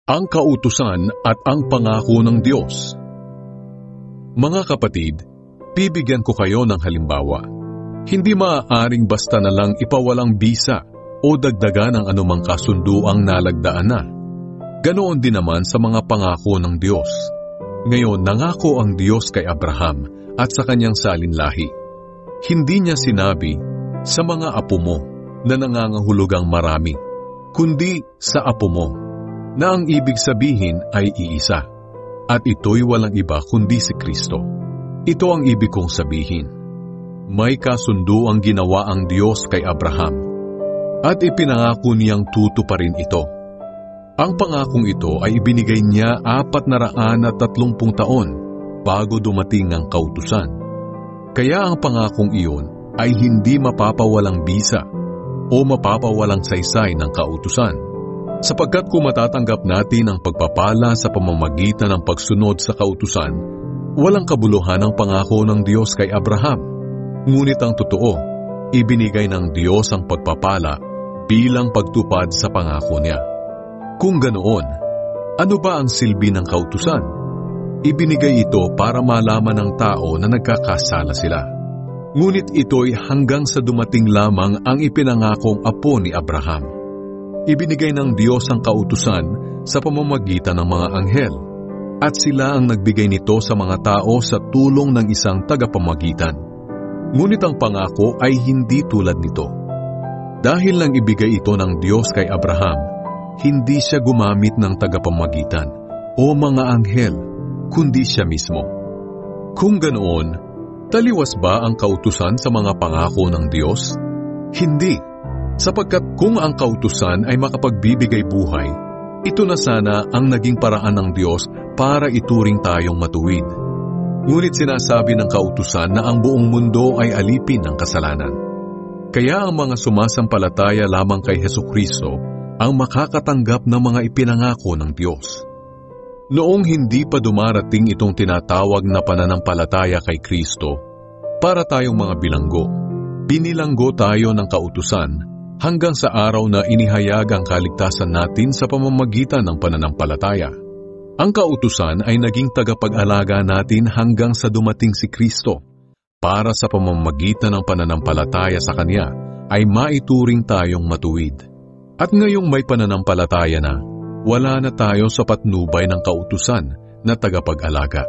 Ang kautusan at ang pangako ng Diyos. Mga kapatid, bibigyan ko kayo ng halimbawa. Hindi maaaring basta na lang ipawalang bisa o dagdagan ang anumang kasunduang nalagdaan na. Ganoon din naman sa mga pangako ng Diyos. Ngayon, nangako ang Diyos kay Abraham at sa kanyang salinlahi. Hindi niya sinabi, sa mga apo mo na nangangahulugang marami, kundi sa apo mo, na ang ibig sabihin ay iisa. At ito'y walang iba kundi si Kristo. Ito ang ibig kong sabihin. May kasundo ang ginawa ang Diyos kay Abraham, at ipinangako niyang tutuparin ito. Ang pangakong ito ay ibinigay niya 430 taon bago dumating ang kautusan. Kaya ang pangakong iyon ay hindi mapapawalang bisa o mapapawalang saysay ng kautusan. Sapagkat kung matatanggap natin ang pagpapala sa pamamagitan ng pagsunod sa kautusan, walang kabuluhan ang pangako ng Diyos kay Abraham. Ngunit ang totoo, ibinigay ng Diyos ang pagpapala bilang pagtupad sa pangako niya. Kung ganoon, ano ba ang silbi ng kautusan? Ibinigay ito para malaman ng tao na nagkakasala sila. Ngunit ito'y hanggang sa dumating lamang ang ipinangakong apo ni Abraham. Ibinigay ng Diyos ang kautusan sa pamamagitan ng mga anghel, at sila ang nagbigay nito sa mga tao sa tulong ng isang tagapamagitan. Ngunit ang pangako ay hindi tulad nito. Dahil lang ibigay ito ng Diyos kay Abraham, hindi siya gumamit ng tagapamagitan o mga anghel, kundi siya mismo. Kung ganoon, taliwas ba ang kautusan sa mga pangako ng Diyos? Hindi, sapagkat kung ang kautusan ay makapagbibigay buhay, ito na sana ang naging paraan ng Diyos para ituring tayong matuwid. Ngunit sinasabi ng kautusan na ang buong mundo ay alipin ng kasalanan. Kaya ang mga sumasampalataya lamang kay Hesukristo ang makakatanggap ng mga ipinangako ng Diyos. Noong hindi pa dumarating itong tinatawag na pananampalataya kay Kristo, para tayong mga bilanggo, binilanggo tayo ng kautusan hanggang sa araw na inihayag ang kaligtasan natin sa pamamagitan ng pananampalataya. Ang kautusan ay naging tagapag-alaga natin hanggang sa dumating si Kristo, para sa pamamagitan ng pananampalataya sa Kanya ay maituring tayong matuwid. At ngayong may pananampalataya na, wala na tayo sa patnubay ng kautusan na tagapag-alaga.